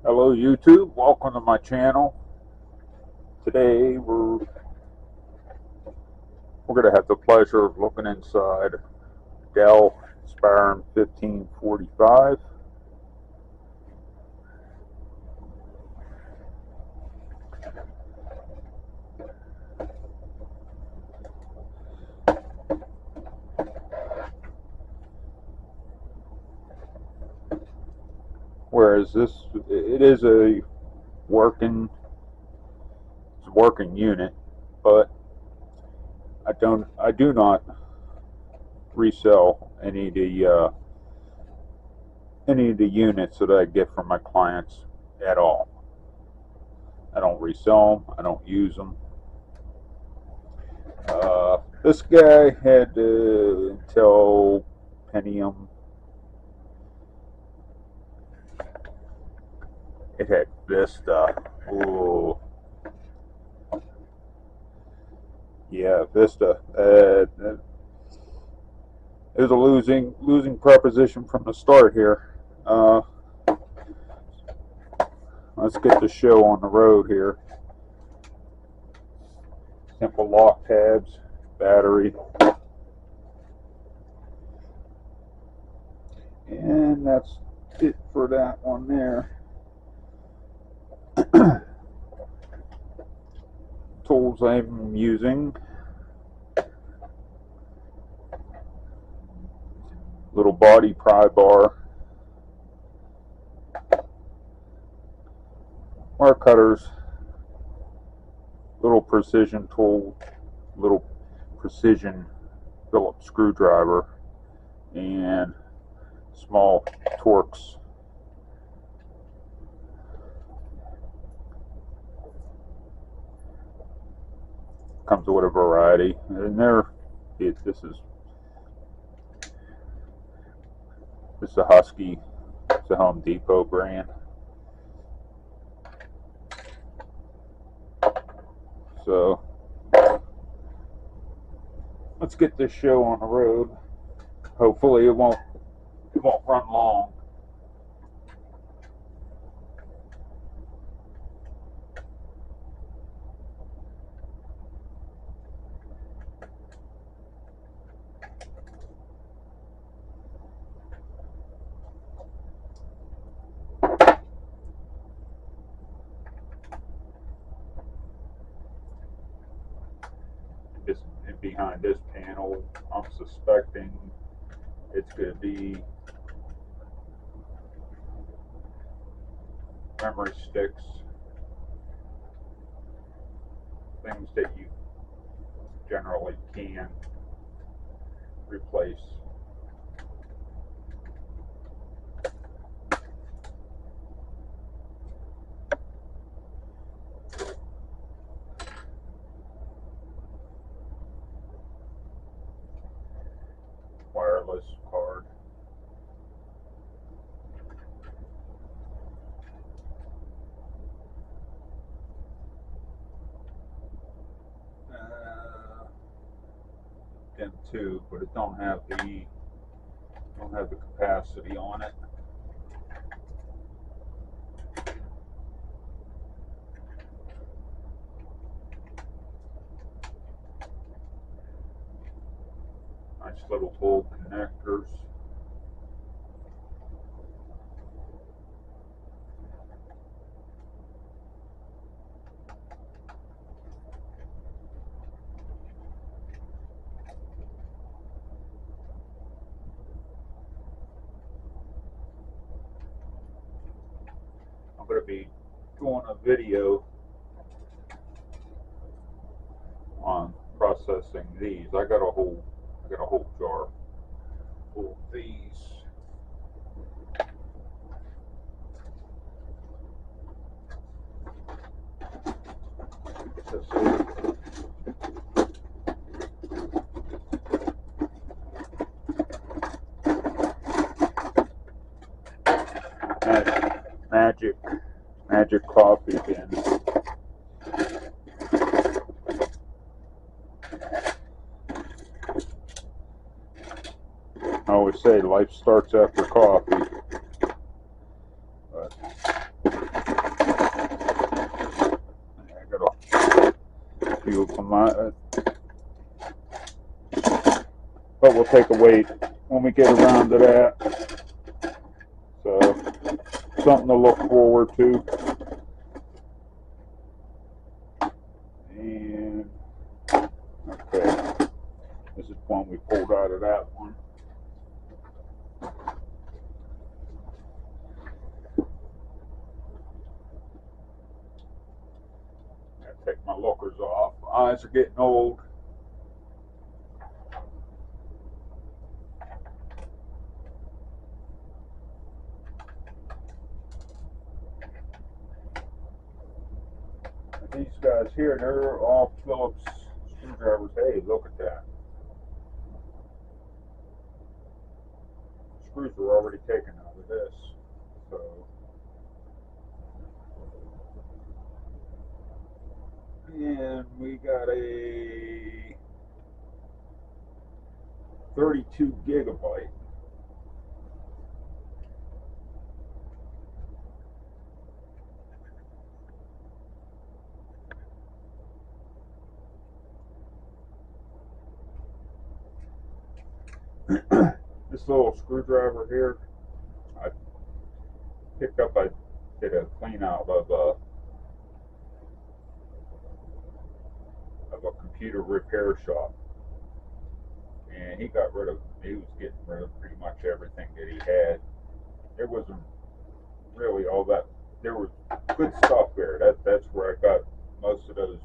Hello YouTube, welcome to my channel. Today we're going to have the pleasure of looking inside Dell Inspiron 1545. Whereas it is a working unit, but I do not resell any of the units that I get from my clients at all. I don't resell them. I don't use them. This guy had Intel Pentium. It had Vista. Ooh. Yeah, Vista. It was a losing proposition from the start here. Let's get the show on the road here. Simple lock tabs, battery, and that's it for that one there. Tools I'm using: little body pry bar, mark cutters, little precision tool, little precision Phillips screwdriver, and small Torx. Comes with a variety, and this is a Husky. It's a Home Depot brand. So let's get this show on the road. Hopefully it won't run long. And behind this panel, I'm suspecting it's going to be memory sticks, things that you generally can replace. Wireless card. Them too, but it don't have the capacity on it. Nice little bulb connectors. I'm going to be doing a video on processing these. I got a whole jar full of these. Magic coffee bin. I always say life starts after coffee, but them. But we'll take a wait when we get around to that. So, something to look forward to. And, okay, this is one we pulled out of that one. Gotta take my lookers off. My eyes are getting old. These guys here, they're all Phillips screwdrivers. Hey, look at that. Screws were already taken out of this. So, and we got a 32 gigabyte. This little screwdriver here, I picked up. I did a clean out of a computer repair shop, and he got rid of. He was getting rid of pretty much everything that he had. There wasn't really all that. There was good stuff there. That's where I got most of those.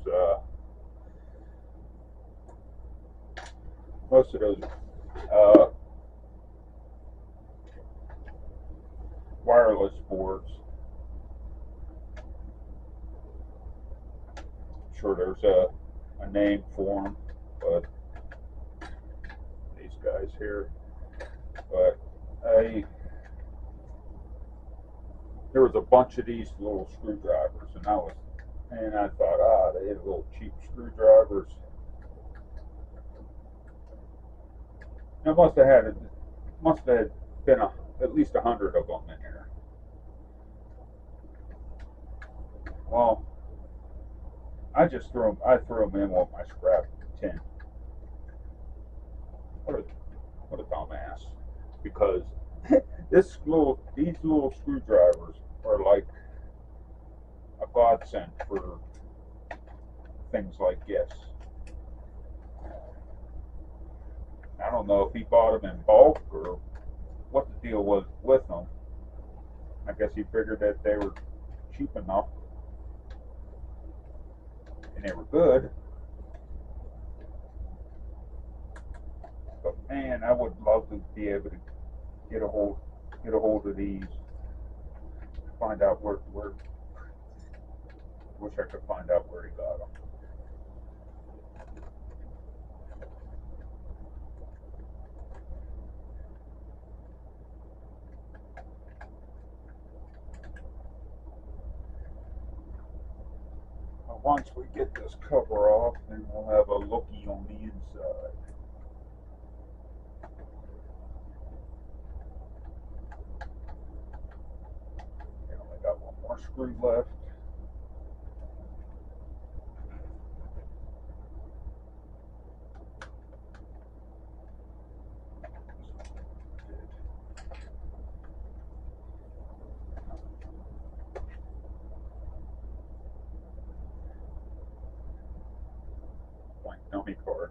Wireless boards. I'm sure there's a name for them, but these guys here. But there was a bunch of these little screwdrivers, and I thought, they had little cheap screwdrivers. It must have been at least 100 of them in there. Well, I threw them in with my scrap tin. What a dumbass! Because these little screwdrivers are like a godsend for things like this. I don't know if he bought them in bulk or what the deal was with them. I guess he figured that they were cheap enough and they were good. But man, I would love to be able to get a hold of these. Find out where. Wish I could find out where he got them. Once we get this cover off, then we'll have a looky on the inside. I only got one more screw left. Blank dummy card.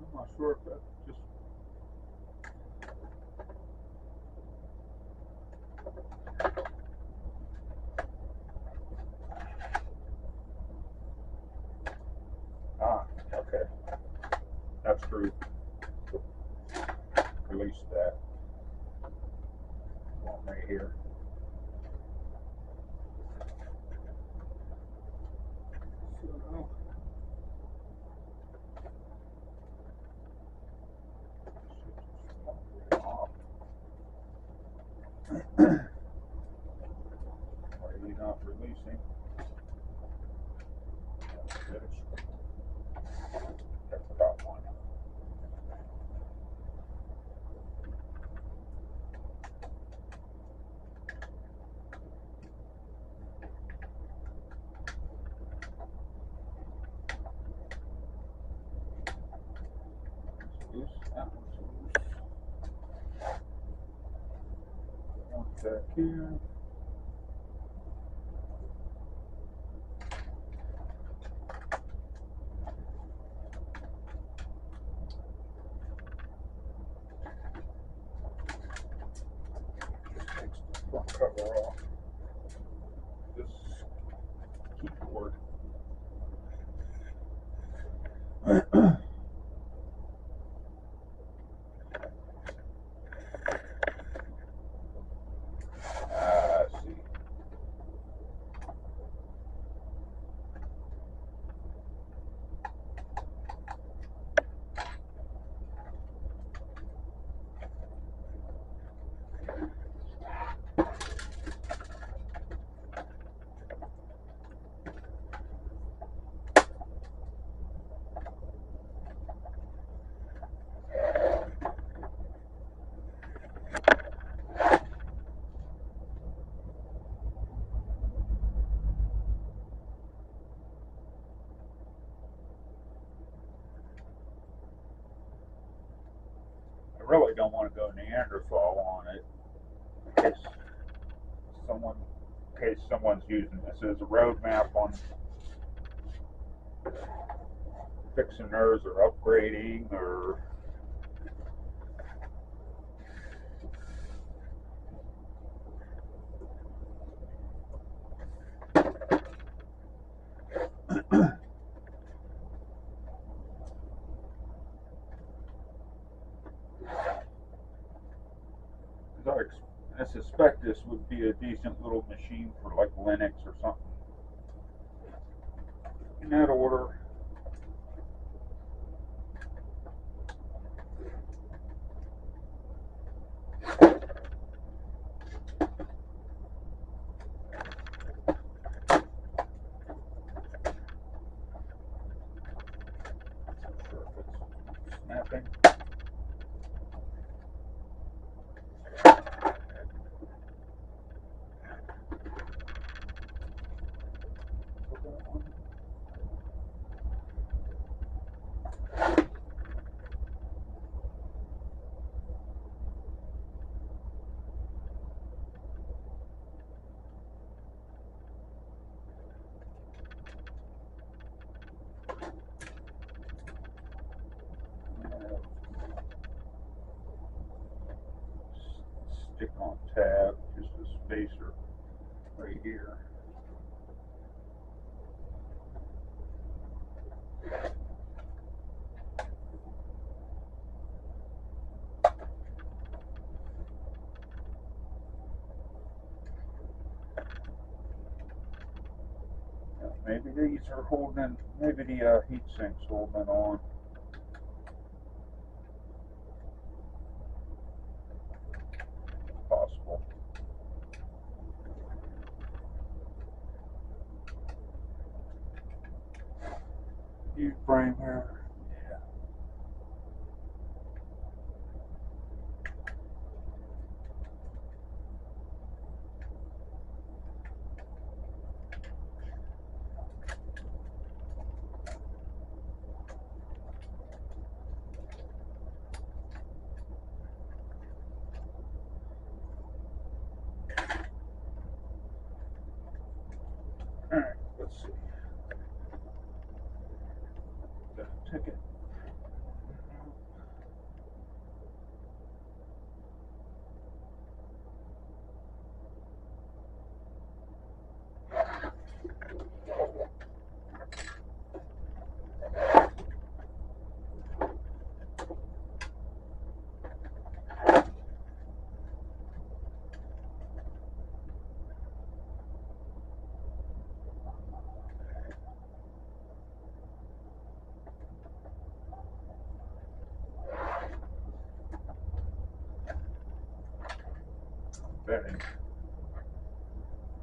I'm not sure if that just. Okay. That's true. Release that. One right here. Why are you not releasing? Check it out. back here. Takes the front cover off this keyboard. See. I really don't want to go Neanderthal on it in case someone's using this as a roadmap on fixing theirs or upgrading or I suspect this would be a decent little machine for like Linux or something in that order. Snapping. Stick on tab, just a spacer right here. Maybe these are holding, maybe the heat sink's holding on. Possible. U frame here. Yeah. All right, let's see. Ticket. Betting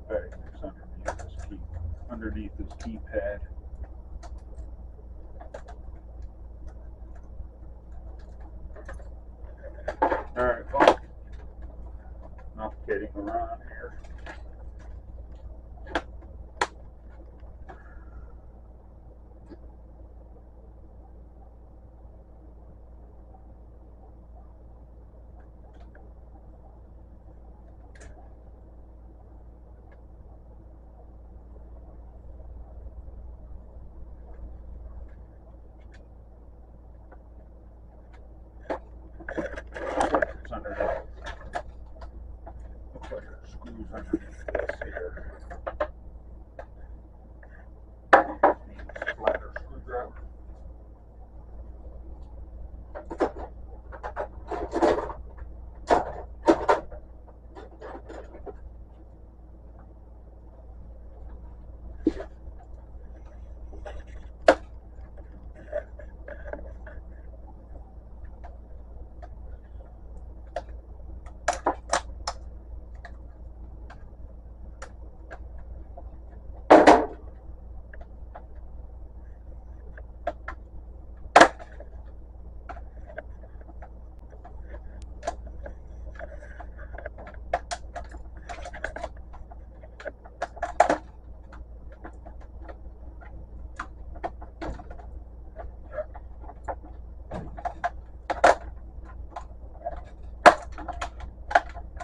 it's underneath this keypad. Alright, well, not kidding around here. screws underneath this here. Need a flatter screwdriver.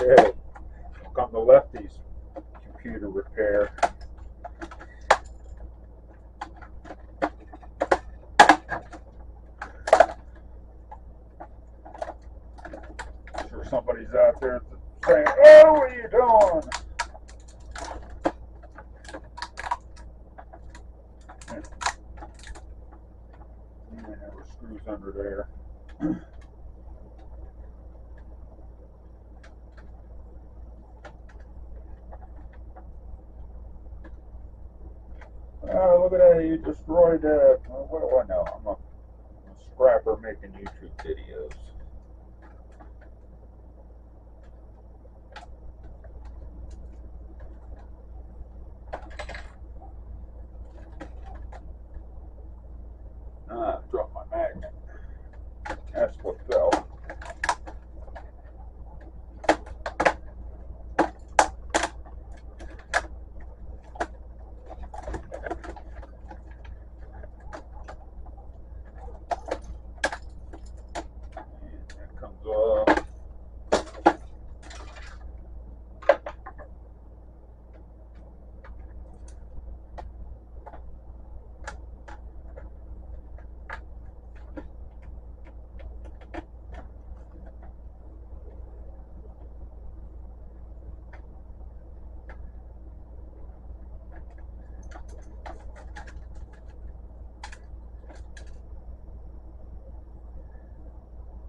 Okay, come to Lefty's computer repair. I'm sure somebody's out there saying, "Oh, what are you doing?" And there were screws under there. Oh, look at that, you destroyed that. Well, what do I know? I'm a scrapper making YouTube videos. Dropped my magnet. That's what fell. And that comes off.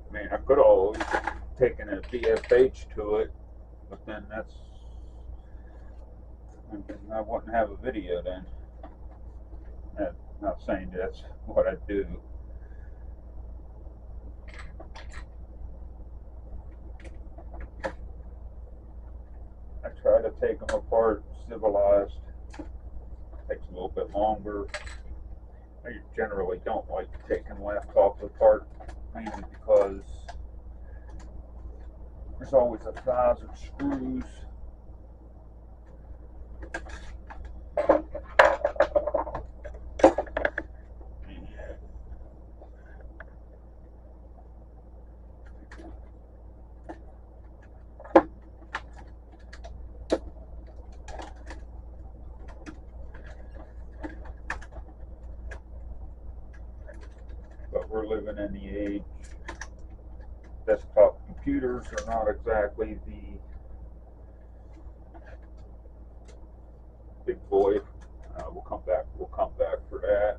I mean, I could have always taken a BFH to it, but then I wouldn't have a video then. I'm not saying that's what I do. I try to take them apart civilized. Takes a little bit longer. I generally don't like taking laptops apart, mainly because there's always 1,000 screws. But we're living in the age, desktop computers are not exactly the big boy. We'll come back for that.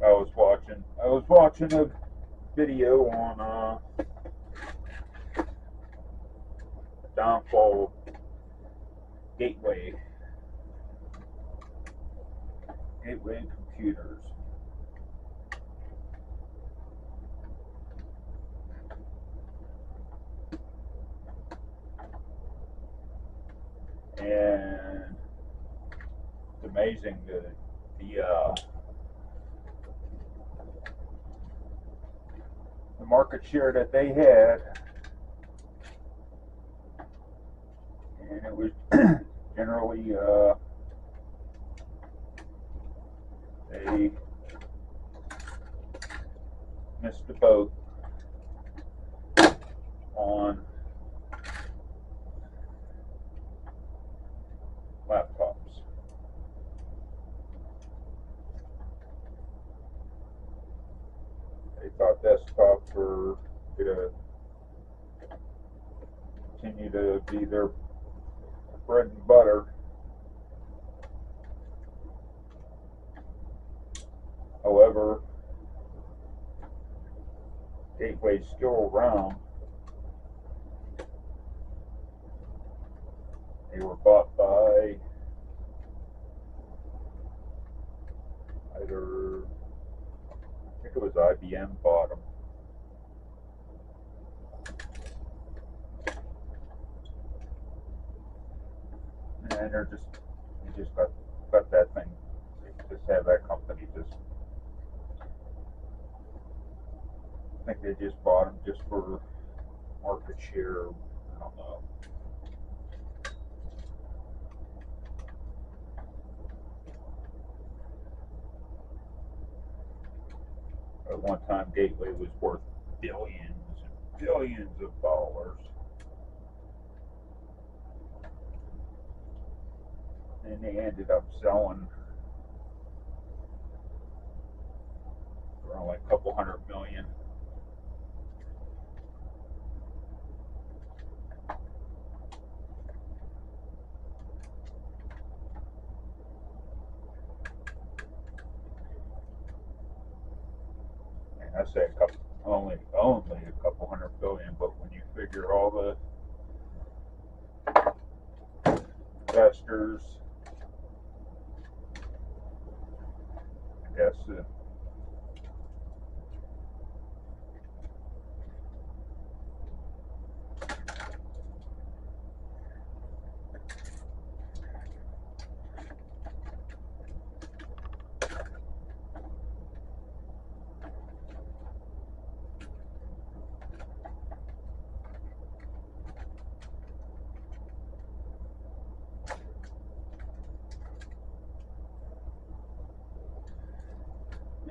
I was watching a video on downfall gateway computers. And it's amazing the market share that they had, and it was generally they missed the boat on laptops. thought desktops were gonna continue to be their bread and butter. However, Gateway's still around. They were bought by either, I think it was IBM bought them. And they just got that thing. They just have that company just, I think they just bought them just for market share. I don't know. At one time, Gateway was worth billions and billions of dollars. And they ended up selling for only a couple $100 million. And I say only a couple $100 billion, but when you figure all the investors, I guess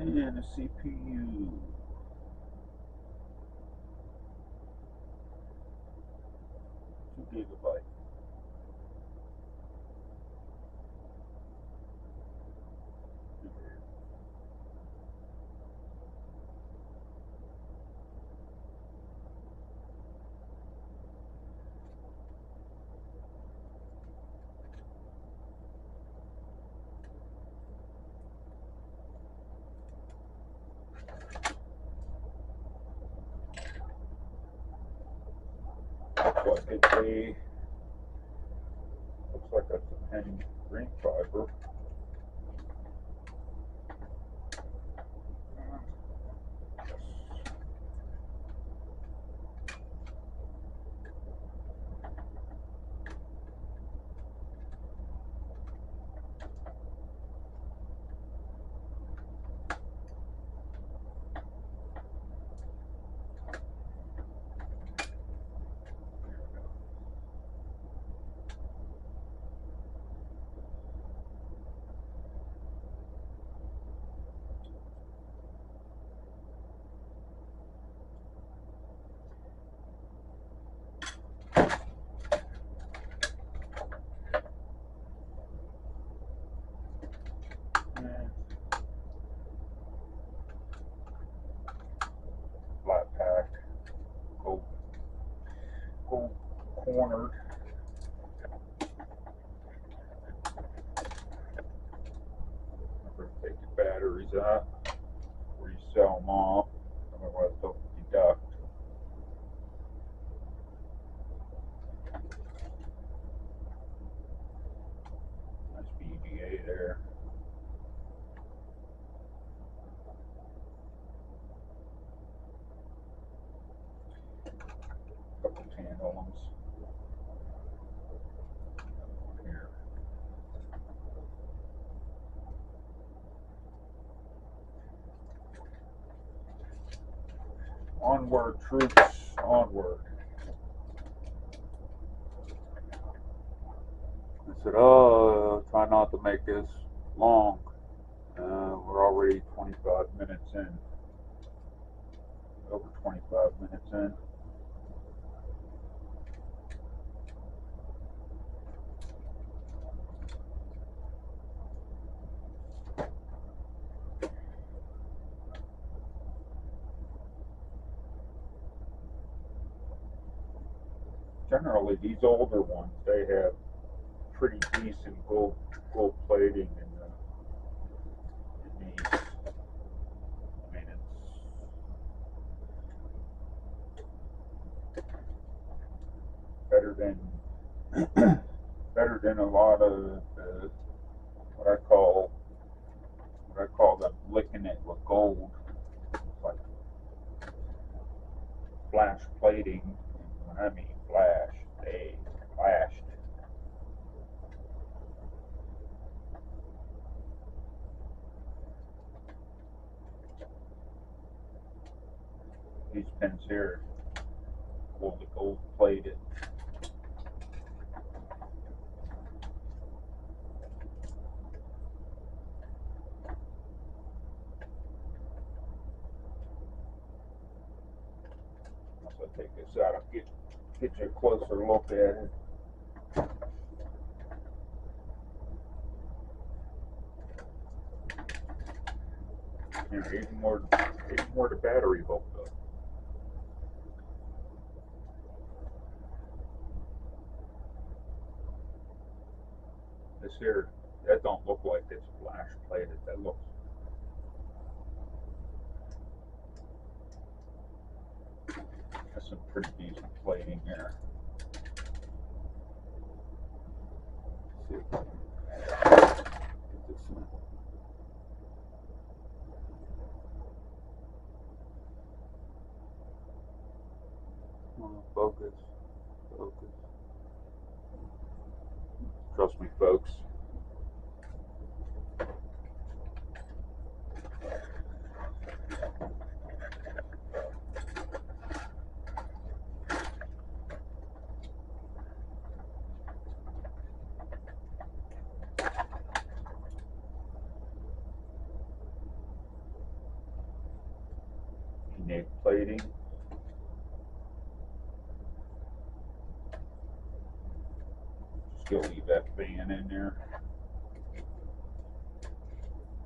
and a CPU. 2 GB. Looks like that's a penny green fiber. Flat pack, gold cornered. Remember to take your batteries out before you sell them off, otherwise they'll deduct. Nice VGA there. Couple tantalums. Here. Onward, troops, onward. I said, try not to make this long. We're already 25 minutes in. Over 25 minutes in. generally these older ones, they have pretty decent gold plating in these. I mean, it's better than a lot of what I call them licking it with gold, like flash plating. And when I mean flash, they flashed. These pins here will be gold plated. Once I take this out, I'll get you a closer look at it. Here, even more the battery hooked up. This here, that don't look like it's flash plated. That looks. That's some pretty decent plating there. Let's see. Get this in. Focus. Trust me, folks. Unique plating. Still leave that fan in there.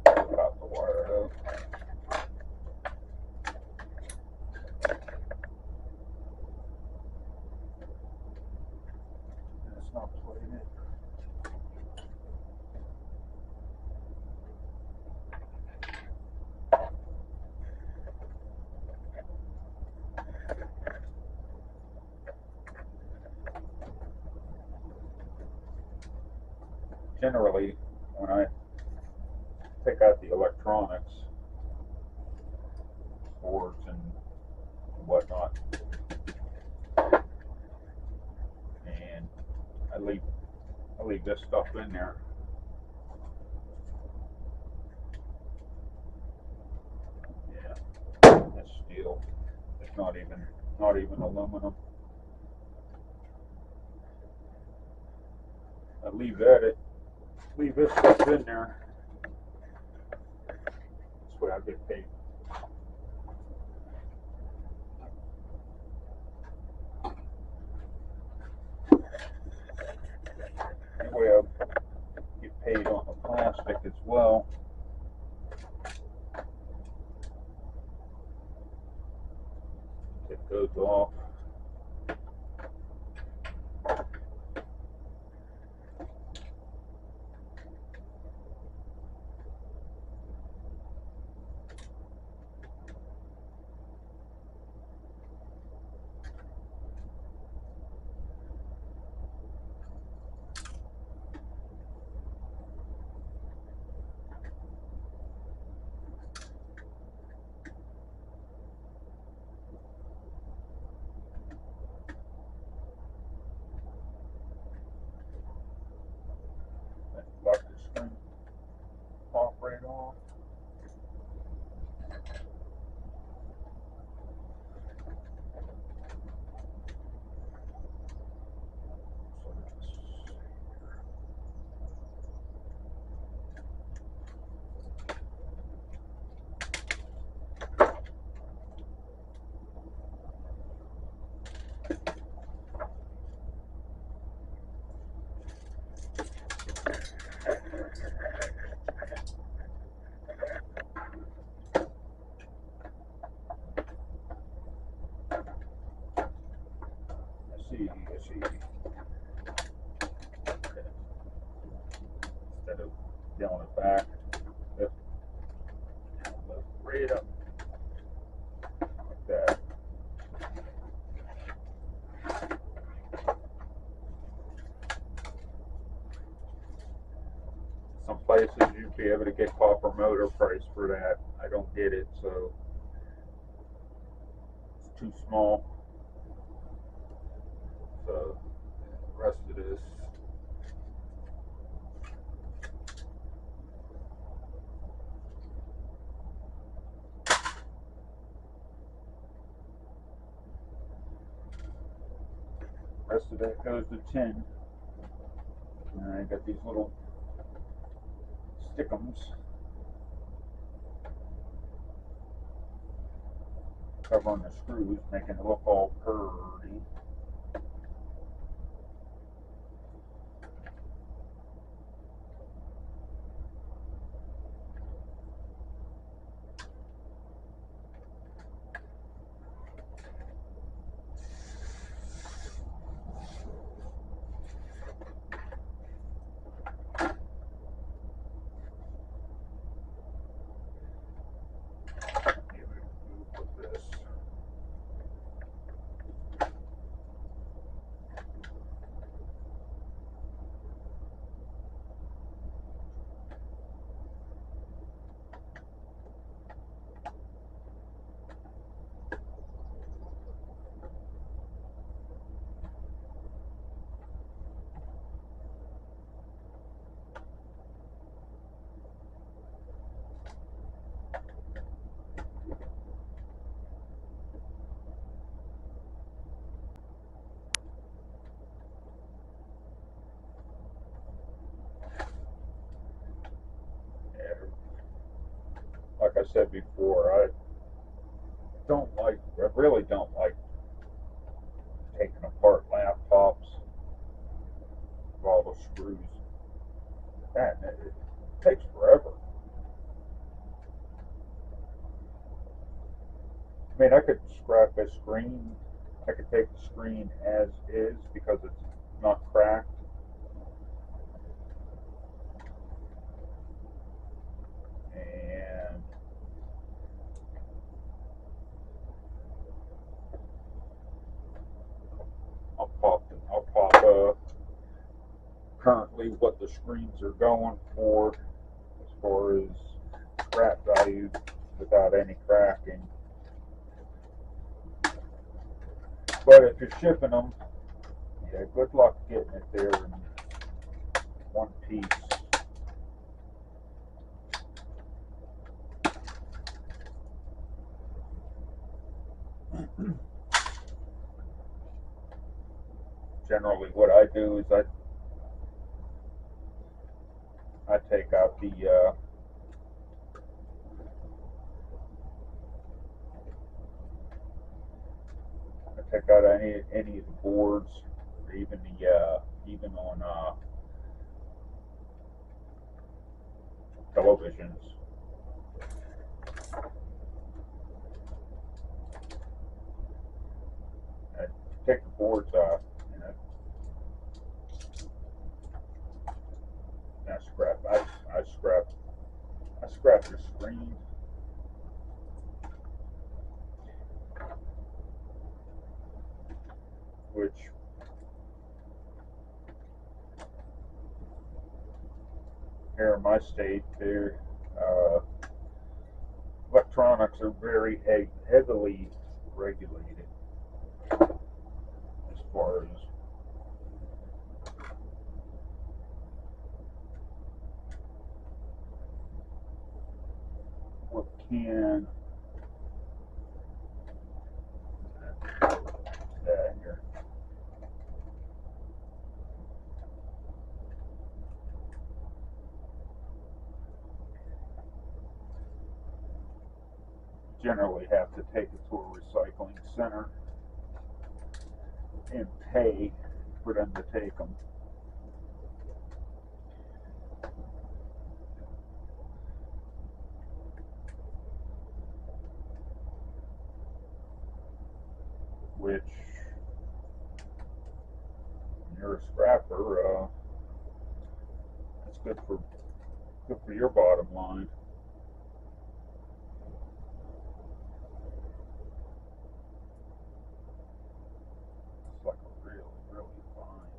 Got the wire out. It's not plated. Generally, when I take out the electronics, boards and whatnot, and I leave this stuff in there. Yeah, that's steel. It's not even aluminum. I leave this stuff in there. This way I get paid. Anyway, I get paid on the plastic as well. It goes off. see. Okay. Instead of down it back, lift right up like that. Some places you'd be able to get copper motor price for that. I don't get it, so it's too small. So the rest of this, goes to tin. And I got these little stickums covering the screws, making it look all pretty. Put this. Like I said before, I really don't like taking apart laptops with all the screws. Man, it takes forever. I mean, I could scrap a screen. I could take the screen as is because it's not cracked. And I'll pop currently what the screens are going for as far as scrap value without any cracking. But if you're shipping them, yeah, good luck getting it there in one piece. Generally, what I do is I take out the any of the boards, or even on televisions. I take the boards out, and I scrap the screen. Which here in my state, electronics are very heavily regulated as far as what can here. Generally have to take it to a recycling center and pay for them to take them. Which you're a scrapper, that's good for your bottom line. It's like a really, really fine.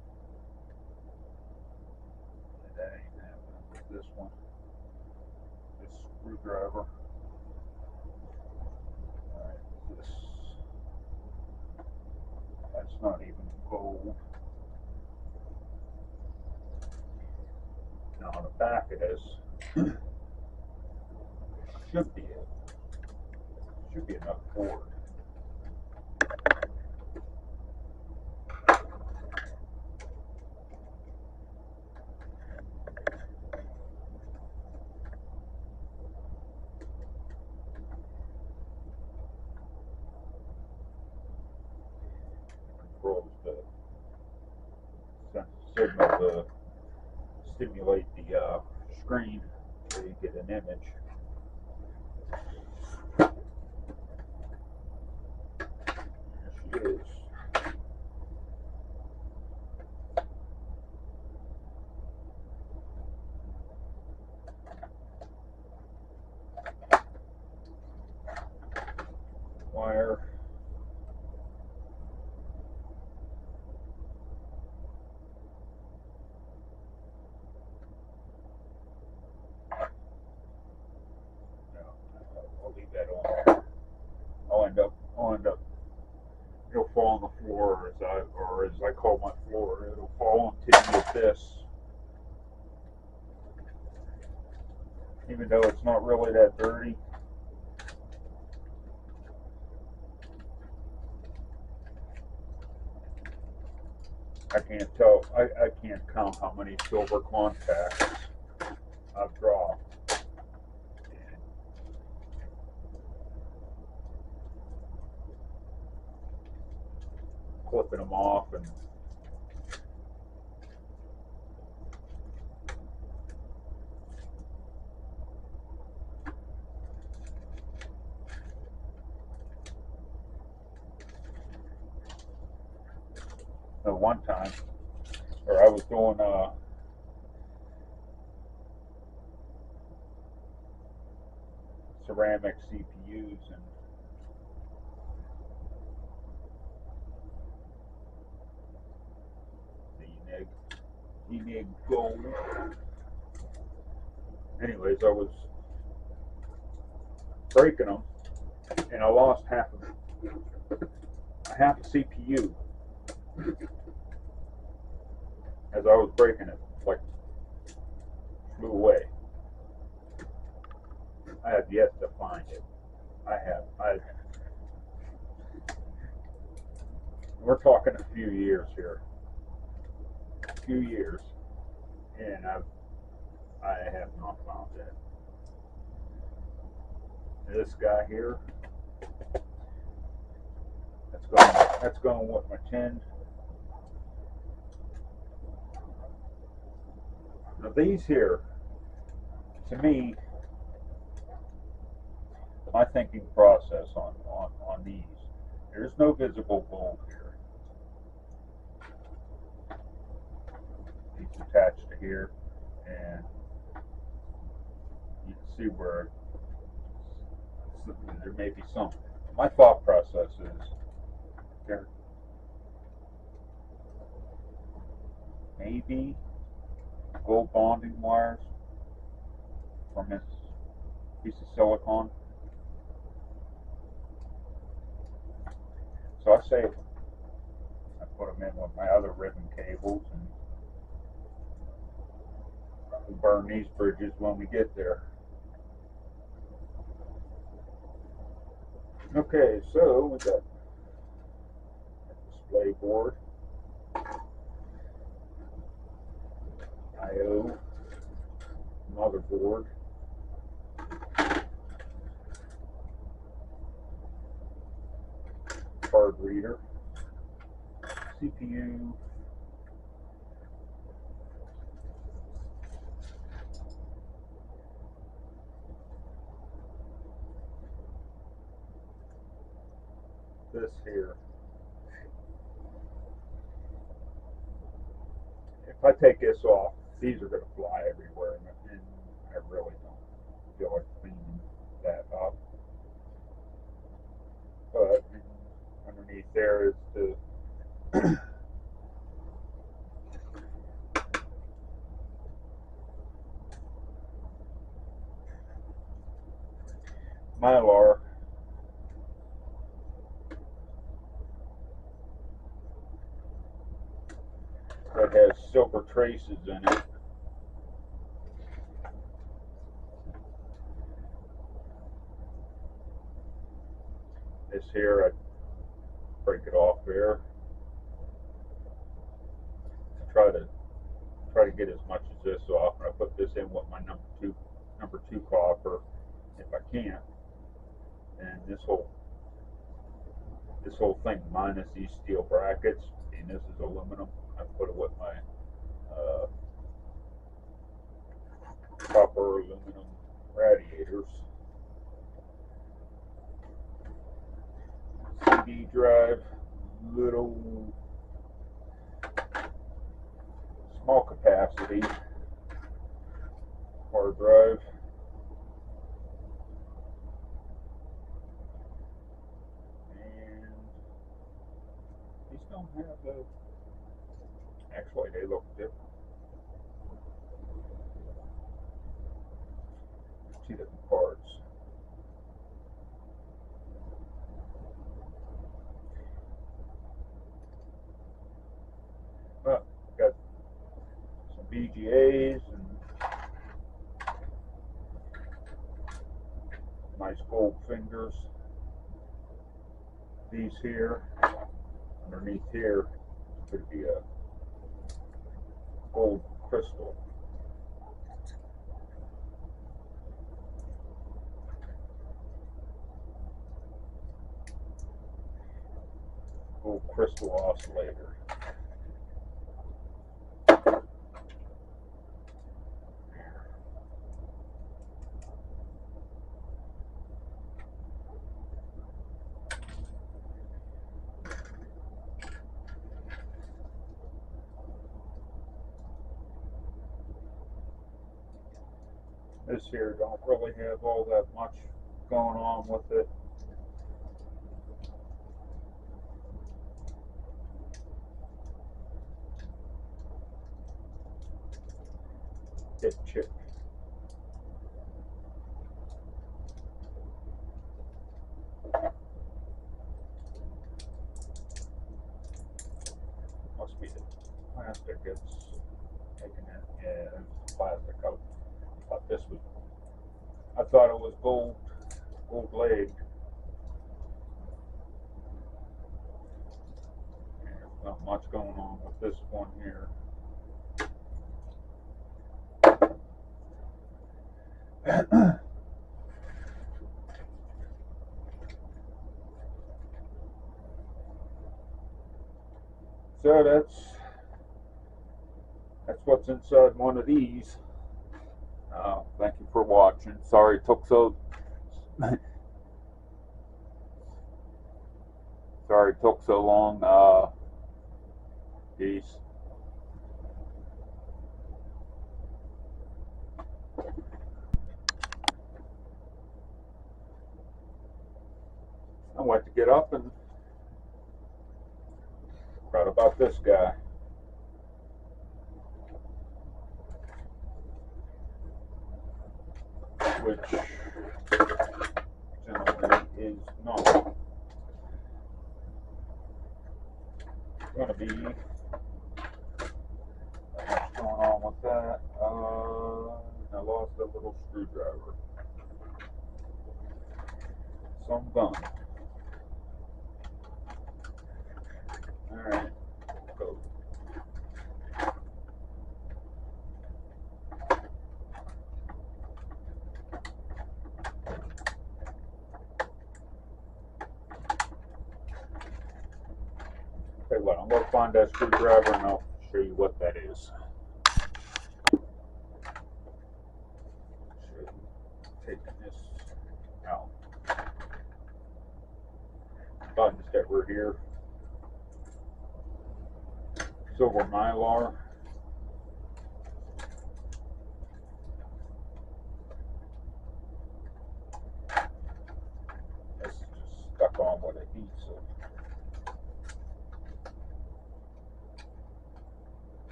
And that ain't happening with this one. This screwdriver. Alright, this, that's not even gold. Now on the back of this should be it. Should be enough board. Controls the signal to stimulate the screen so you get an image. There she is. Wire. I'll leave that on. I'll end up. It'll fall on the floor, or as I call my floor. It'll fall onto you with this, even though it's not really that dirty. I can't tell. I can't count how many silver contacts I've dropped. Clipping them off and one time, or I was doing ceramic CPUs, and the Enigma gold. Anyways, I was breaking them, and I lost half a CPU as I was breaking it, like flew away. I have yet to find it. We're talking a few years here. A few years, and I have not found it. This guy here, that's going with my tin. Now these here, to me, my thinking process on these, there's no visible gold here. It's attached to here, and you can see where there may be some. My thought process is there may be gold bonding wires from this piece of silicone. So I say I put them in with my other ribbon cables, and we'll burn these bridges when we get there. Okay, so we got a display board, I/O, motherboard, card reader, CPU, this here I take this off, these are going to fly everywhere, and I really don't feel like cleaning that up. But underneath there is the Mylar. That has silver traces in it. This here, I break it off there. Try to get as much as this off, and I put this in with my number two copper if I can. And this whole thing minus these steel brackets, and this is aluminum. I put it with my copper aluminum radiators. CD drive, little small capacity hard drive. And these don't have the, actually they look different. Two different parts. Well, got some BGAs and nice gold fingers. These here, underneath here, could be a gold crystal. Gold crystal oscillator. This here don't really have all that much going on with it. Hit chip. Must be the plastic it's taking it. Yeah, it's plastic out. I thought it was gold legged. There's not much going on with this one here. So that's what's inside one of these. Thank you for watching. Sorry it took so long. Peace. I went to get up and proud about this guy. Which generally is not going to be much going on with that. I lost a little screwdriver. So I'm done. Alright, go. Okay, well, I'm going to find that screwdriver and I'll show you what that is. Taking this out. Buttons that were here. Silver Mylar.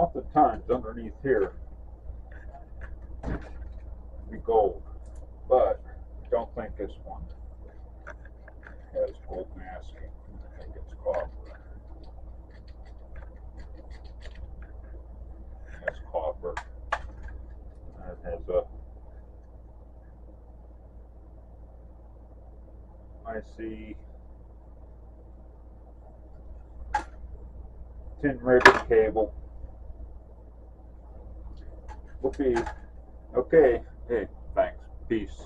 oftentimes underneath here be gold, but I don't think this one has gold masking. I think it's copper. That's copper. It has a, I see, tin ribbon cable. Okay. Hey, thanks. Peace.